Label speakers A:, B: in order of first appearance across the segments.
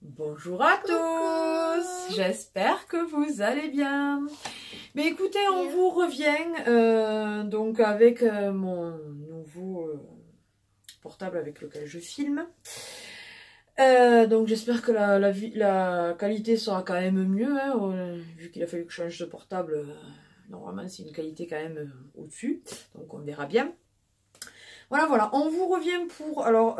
A: Bonjour à tous, j'espère que vous allez bien. Mais écoutez, on vous revient donc avec mon nouveau portable avec lequel je filme. Donc j'espère que la qualité sera quand même mieux, hein, vu qu'il a fallu que je change de portable. Normalement c'est une qualité quand même au-dessus, donc on verra bien. Voilà, on vous revient pour alors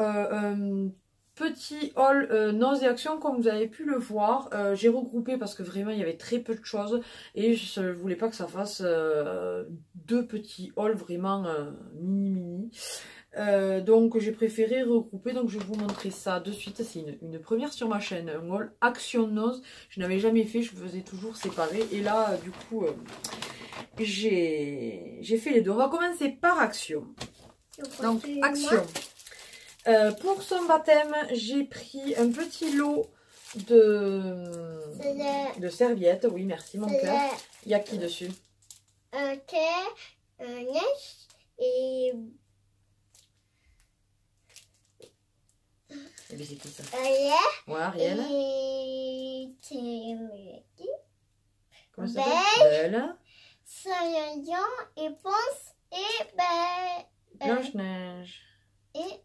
A: petit haul Nose et Action, comme vous avez pu le voir. J'ai regroupé parce que vraiment il y avait très peu de choses et je ne voulais pas que ça fasse deux petits hauls vraiment mini. Donc j'ai préféré regrouper, donc je vais vous montrer ça de suite. C'est une première sur ma chaîne, un haul Action Nose. Je n'avais jamais fait, je faisais toujours séparé et là du coup j'ai fait les deux. On va commencer par Action. Donc Action. Pour son baptême, j'ai pris un petit lot de serviettes. Oui, merci mon cœur. Il y a qui dessus?
B: Un cœur, un neige et...
A: Eh bien, c'est tout ça.
B: Ariel.
A: Ouais, Ariel.
B: Et...
A: Comment ça s'appelle? Belle.
B: Cendrillon et Ponce et Belle.
A: Blanche-Neige.
B: Et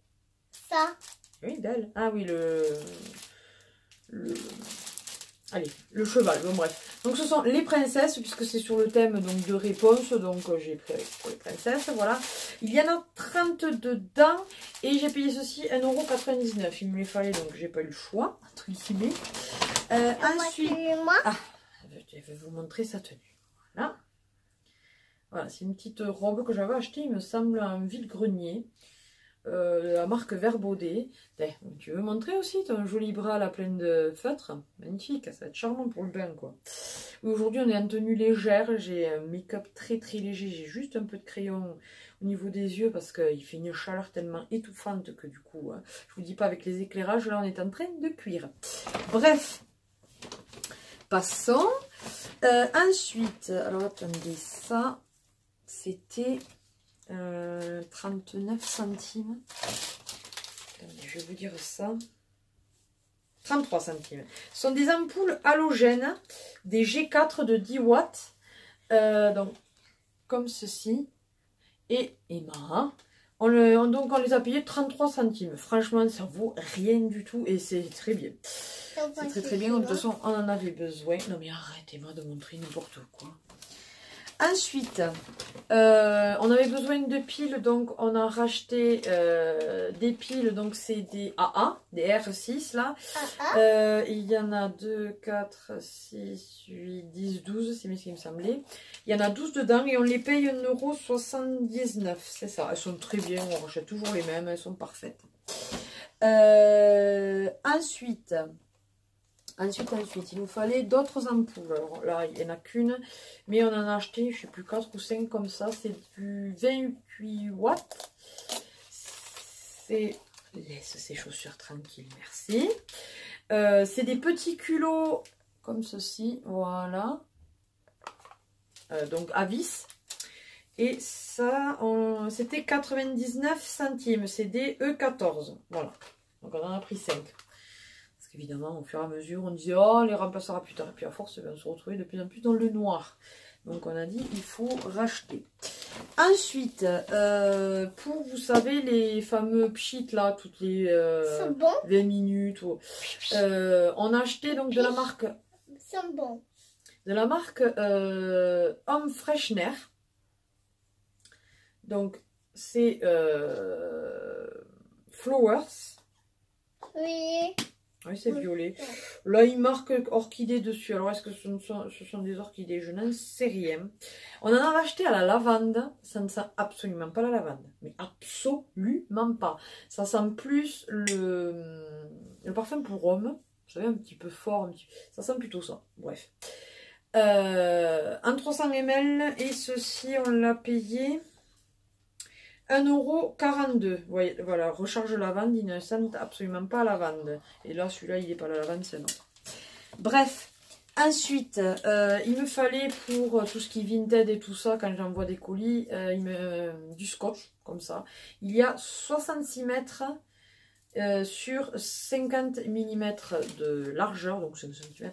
B: ça.
A: Oui, Belle. Ah oui, allez, le cheval, bon bref. Donc ce sont les princesses, puisque c'est sur le thème donc, de réponse, donc j'ai pris pour les princesses, voilà. Il y en a 30 dedans, et j'ai payé ceci 1,99 €. Il me les fallait, donc j'ai pas eu le choix, entre guillemets. Ensuite, je vais vous montrer sa tenue. Voilà. Voilà, c'est une petite robe que j'avais achetée, il me semble, en vide-grenier. La marque Verbaudet. Tu veux montrer aussi ton joli bras là plein de feutre? Magnifique, ça va être charmant pour le bain quoi. Aujourd'hui on est en tenue légère, j'ai un make-up très léger, j'ai juste un peu de crayon au niveau des yeux parce qu'il fait une chaleur tellement étouffante que du coup, je vous dis pas avec les éclairages, là on est en train de cuire. Bref, passons. Ensuite, alors attendez, ça c'était 39 centimes. Attendez, je vais vous dire ça. 33 centimes. Ce sont des ampoules halogènes, des G4 de 10 watts. Donc, comme ceci. Et Emma. Donc, on les a payés 33 centimes. Franchement, ça vaut rien du tout. Et c'est très bien. C'est très bien. De toute façon, on en avait besoin. Non, mais arrêtez-moi de montrer n'importe quoi. Ensuite, on avait besoin de piles, donc on a racheté des piles, donc c'est des AA, des R6 là. Il y en a 2, 4, 6, 8, 10, 12, c'est bien ce qu'il me semblait. Il y en a 12 dedans et on les paye 1,79 €, c'est ça. Elles sont très bien, on rachète toujours les mêmes, elles sont parfaites. Ensuite, il nous fallait d'autres ampoules. Alors là, il n'y en a qu'une, mais on en a acheté, je ne sais plus, 4 ou 5 comme ça. C'est du 28 watts. Laisse ces chaussures tranquilles, merci. C'est des petits culots comme ceci, voilà. Donc à vis. Et ça, c'était 99 centimes. C'est des E14. Voilà. Donc on en a pris 5. Évidemment, au fur et à mesure, on disait « Oh, on les remplacera plus tard ». Et puis à force, on se retrouvait de plus en plus dans le noir. Donc on a dit « Il faut racheter ». Ensuite, pour, vous savez, les fameux pchit là, toutes les 20 minutes, on a acheté donc de la marque...
B: C'est bon.
A: De la marque Home Freshener. Donc, c'est Flowers.
B: Oui.
A: Oui, c'est violet. Là, il marque orchidée dessus. Alors, est-ce que ce sont des orchidées? Je n'en sais rien. On en a racheté à la lavande. Ça ne sent absolument pas la lavande. Mais absolument pas. Ça sent plus le parfum pour homme. Vous savez, un petit peu fort. Ça sent plutôt ça. Bref. En 300 ml. Et ceci, on l'a payé 1,42 €. Voyez, voilà, recharge lavande, il ne sent absolument pas lavande. Et là, celui-là, il n'est pas la lavande, c'est un autre. Bref, ensuite, il me fallait pour tout ce qui est Vinted et tout ça, quand j'envoie des colis, du scotch, comme ça. Il y a 66 mètres sur 50 mm de largeur, donc 5 cm.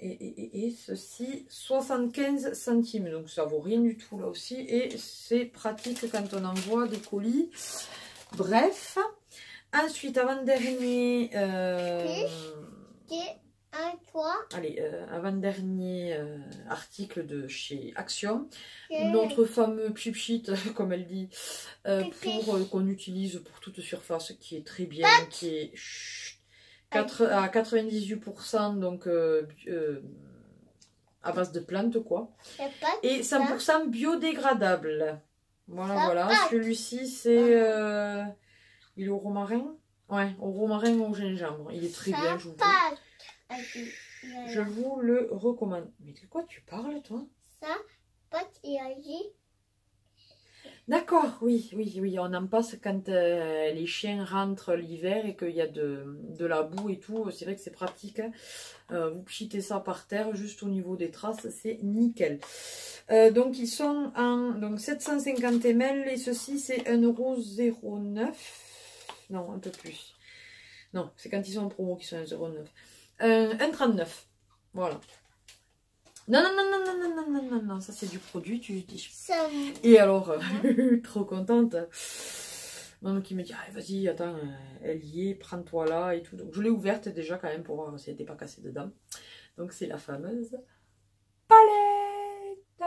A: Et ceci 75 centimes, donc ça vaut rien du tout là aussi, et c'est pratique quand on envoie des colis. Bref, ensuite avant-dernier avant-dernier article de chez Action, notre fameux pchit, comme elle dit, qu'on utilise pour toute surface, qui est très bien, qui est à 98%, donc à base de plantes, quoi. Et 100% biodégradable. Voilà, voilà. Celui-ci, c'est... il est au romarin. Ouais, au romarin ou au gingembre. Il est très bien, je vous le recommande. Mais de quoi tu parles, toi?
B: Ça, pâte et agit.
A: D'accord, oui, on en passe quand les chiens rentrent l'hiver et qu'il y a de la boue et tout. C'est vrai que c'est pratique, hein. Vous pchitez ça par terre, juste au niveau des traces, c'est nickel. Donc ils sont en 750 ml et ceci c'est 1,09 €. Non, un peu plus. Non, c'est quand ils sont en promo qu'ils sont à 1,09 €. 1,39 €. Voilà. Non, ça c'est du produit, tu dis. Et alors, trop contente. Maman qui me dit, ah, vas-y, attends, elle y est, prends-toi là et tout. Donc je l'ai ouverte déjà quand même pour voir si elle n'était pas cassée dedans. Donc c'est la fameuse palette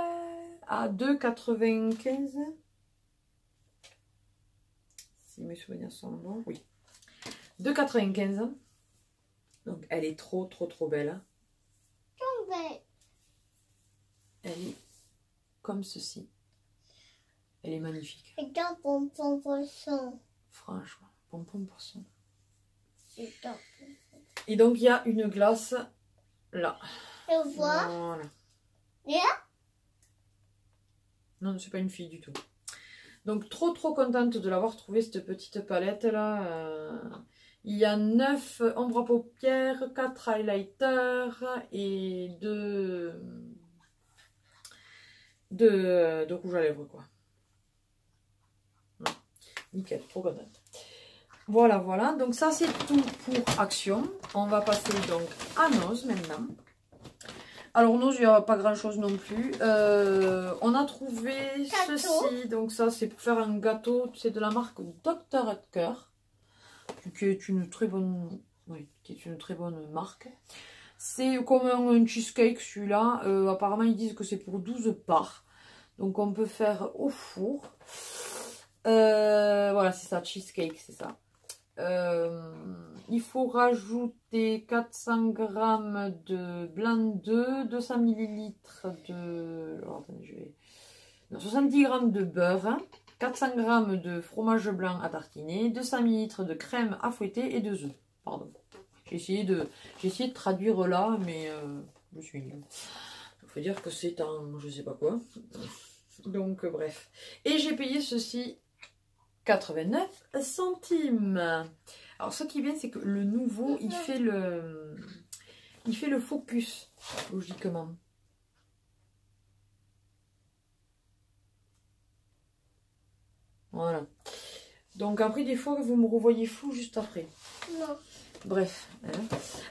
A: à 2,95 €. Si mes souvenirs sont bons, oui. 2,95 €. Donc elle est trop belle. Elle est comme ceci. Elle est magnifique.
B: Regarde, pompon poisson.
A: Franchement, pompon poisson. Et donc il y a une glace là.
B: Je vois.
A: Voilà.
B: Yeah.
A: Non, c'est pas une fille du tout. Donc trop contente de l'avoir trouvée, cette petite palette là. Il y a 9 ombres à paupières, 4 highlighters et 2 rouge à lèvres, quoi. Nickel, trop contente. Voilà. Donc ça, c'est tout pour Action. On va passer donc à Noz maintenant. Alors Noz, il n'y a pas grand-chose non plus. On a trouvé ceci. Donc ça, c'est pour faire un gâteau. C'est de la marque Dr. Oetker, qui est une très bonne, marque. C'est comme un cheesecake, celui-là. Apparemment, ils disent que c'est pour 12 parts. Donc, on peut faire au four. Voilà, c'est ça, cheesecake, c'est ça. Il faut rajouter 400 g de blanc d'œuf, 200 ml de... Alors, attendez, 70 g de beurre, 400 g de fromage blanc à tartiner, 200 ml de crème à fouetter et 2 œufs. Pardon. J'ai essayé de traduire là, mais je suis nulle. Il faut dire que c'est un je sais pas quoi. Donc bref. Et j'ai payé ceci 89 centimes. Alors ce qui est bien, c'est que le nouveau, il fait le focus, logiquement. Voilà. Donc après, des fois, vous me revoyez flou juste après.
B: Non.
A: Bref.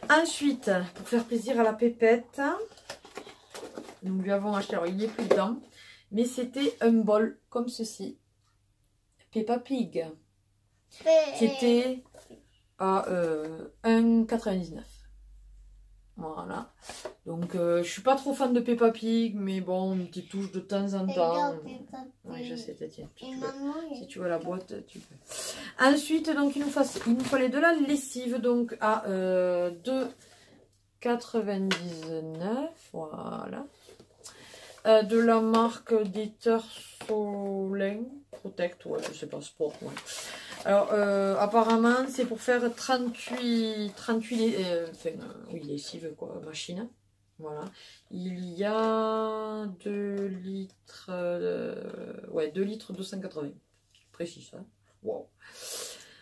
A: Ensuite, pour faire plaisir à la pépette, nous lui avons acheté, alors il n'y est plus dedans, mais c'était un bol comme ceci. Peppa Pig. Qui était à 1,99 €. Voilà. Donc, je suis pas trop fan de Peppa Pig, mais bon, une petite touche de temps en temps. Oui, je sais, tiens. Si tu veux la boîte, tu peux. Ensuite, donc, il nous fallait de la lessive, donc à 2,99 €. Voilà. De la marque Dieter Solein Protect, ouais, je sais pas, sport, ouais. Alors, apparemment, c'est pour faire 38 lessives, quoi, machine. Voilà. Il y a 2 litres... ouais, 2 litres 280. Précis, ça. Wow.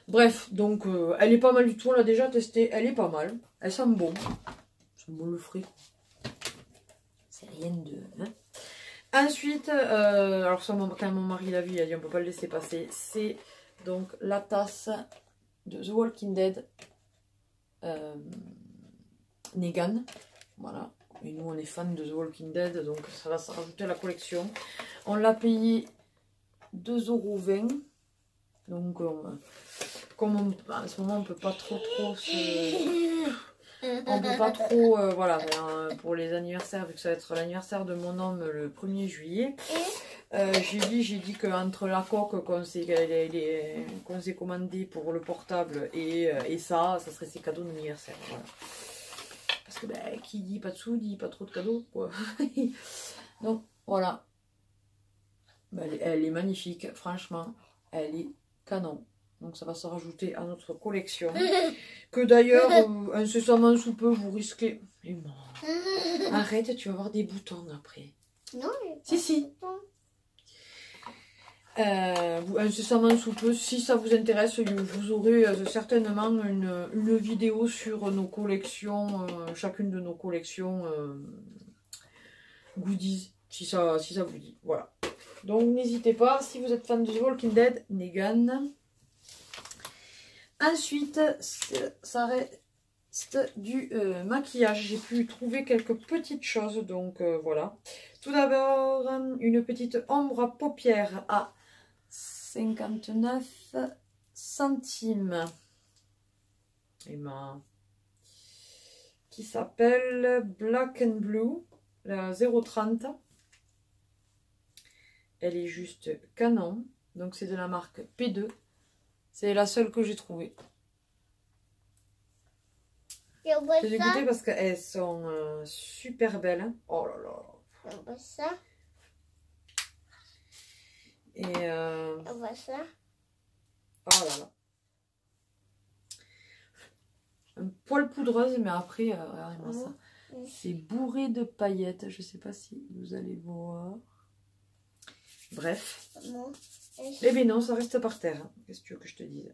A: Bref, donc, elle est pas mal du tout. On l'a déjà testée. Elle est pas mal. Elle sent bon. Ça sent bon le fruit. C'est rien de... Hein. Ensuite, alors ça, quand mon mari l'a vu, il a dit on peut pas le laisser passer. C'est donc la tasse de The Walking Dead Negan. Voilà. Et nous, on est fans de The Walking Dead, donc ça va se rajouter à la collection. On l'a payé 2,20 €. Donc, comme en ce moment, on peut pas trop on peut pas trop, voilà, pour les anniversaires, vu que ça va être l'anniversaire de mon homme le 1er juillet, j'ai dit qu'entre la coque qu'on s'est commandé pour le portable et ça serait ses cadeaux d'anniversaire. Voilà. Parce que ben, qui dit pas de sous, dit pas trop de cadeaux, quoi. Donc voilà. Ben, elle est magnifique, franchement. Elle est canon. Donc ça va se rajouter à notre collection. Que d'ailleurs, incessamment sous peu, vous risquez... Arrête, tu vas avoir des boutons après.
B: Non,
A: si. Incessamment sous peu, si ça vous intéresse, vous aurez certainement une vidéo sur nos collections, chacune de nos collections goodies, si ça vous dit. Voilà. Donc n'hésitez pas, si vous êtes fan de The Walking Dead, Negan. Ensuite, ça reste du maquillage. J'ai pu trouver quelques petites choses, donc voilà. Tout d'abord, une petite ombre à paupières à 59 centimes. Qui s'appelle Black and Blue, la 0,30. Elle est juste canon. Donc c'est de la marque P2. C'est la seule que j'ai trouvée. J'ai dégoûté parce qu'elles sont super belles. Oh là là.
B: On voit ça.
A: Et
B: On voit ça.
A: oh là là. Un poil poudreuse, mais après, regardez-moi ça. C'est bourré de paillettes. Je sais pas si vous allez voir. Bref. Eh bien non, ça reste par terre. Qu'est-ce que tu veux que je te dise?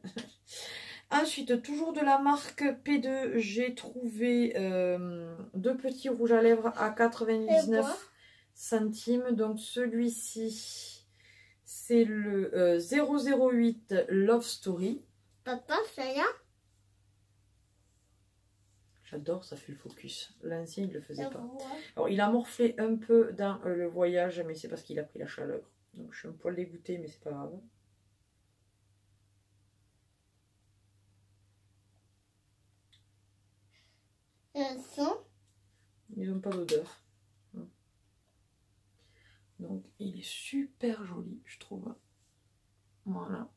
A: Ensuite, toujours de la marque P2, j'ai trouvé 2 petits rouges à lèvres à 99 centimes. Donc celui-ci, c'est le 008 Love Story.
B: Papa, ça y est?
A: J'adore, ça fait le focus. L'ancien, il ne le faisait pas. Alors, il a morflé un peu dans le voyage, mais c'est parce qu'il a pris la chaleur. Donc, je suis un poil dégoûtée, mais c'est pas grave. Ils n'ont pas d'odeur. Donc, il est super joli, je trouve. Voilà.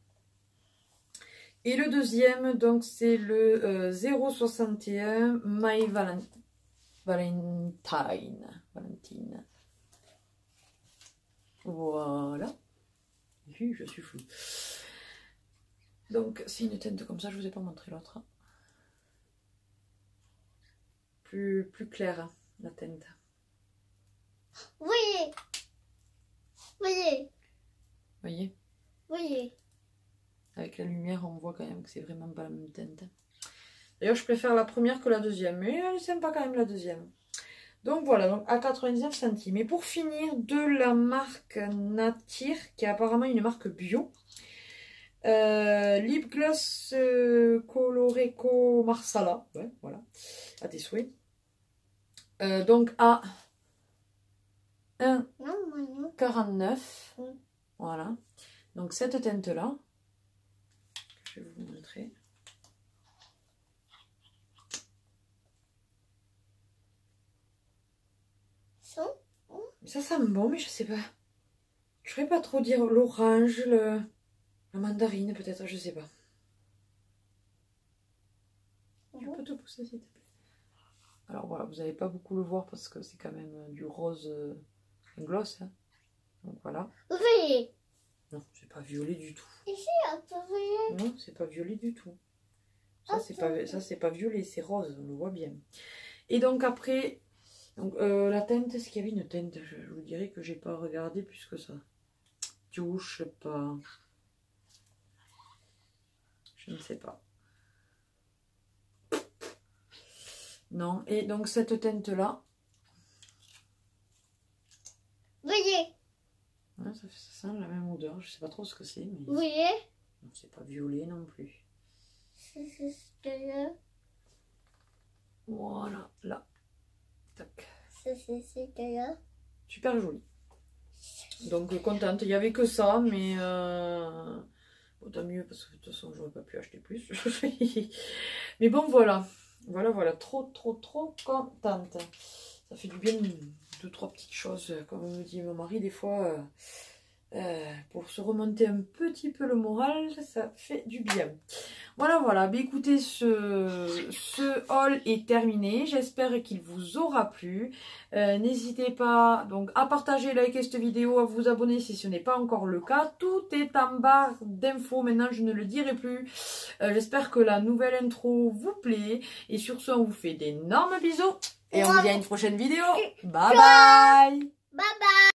A: Et le deuxième, donc, c'est le 061 My Valentine. Voilà. Je suis floue. Donc, c'est une teinte comme ça. Je vous ai pas montré l'autre. Plus claire, hein, la teinte.
B: Oui.
A: Voyez.
B: Oui.
A: Avec la lumière, on voit quand même que c'est vraiment pas la même teinte. D'ailleurs, je préfère la première que la deuxième. Mais elle est sympa quand même, la deuxième. Donc voilà, donc à 99 centimes. Et pour finir, de la marque Nature, qui est apparemment une marque bio. Lip Gloss Coloreco Marsala. Ouais, voilà. À tes souhaits. Donc à 1,49. Voilà. Donc cette teinte-là. Je vais vous montrer. Ça sent bon, mais je sais pas. Je ne saurais pas trop dire l'orange, la mandarine peut-être, je sais pas. Tu peux te pousser s'il te plaît. Alors voilà, vous n'allez pas beaucoup le voir parce que c'est quand même du rose gloss. Hein. Donc voilà.
B: Oui.
A: Non, c'est pas violet du tout.
B: Ici, un peu violet.
A: Non, c'est pas violet du tout. Ça, c'est pas violet, c'est rose, on le voit bien. Et donc après, Donc la teinte, est-ce qu'il y avait une teinte? Je vous dirais que j'ai pas regardé plus que ça. Touche pas. Je ne sais pas. Non, et donc cette teinte-là.
B: Voyez.
A: Ouais, ça sent la même odeur, je sais pas trop ce que c'est, mais.
B: Voyez.
A: C'est pas violet non plus.
B: C'est là.
A: Voilà, là. Tac.
B: C'est là.
A: Super joli. Donc contente, il n'y avait que ça, mais bon, tant mieux parce que de toute façon j'aurais pas pu acheter plus. Mais bon voilà, voilà, trop contente. Ça fait du bien, 2-3 petites choses, comme me dit mon mari des fois, pour se remonter un petit peu le moral, ça fait du bien. Voilà, bah, écoutez, ce haul est terminé, j'espère qu'il vous aura plu. N'hésitez pas donc à partager, liker cette vidéo, à vous abonner si ce n'est pas encore le cas. Tout est en barre d'infos, maintenant je ne le dirai plus. J'espère que la nouvelle intro vous plaît. Et sur ce, on vous fait d'énormes bisous. Et on vous dit à une prochaine vidéo. Bye bye.
B: Bye bye.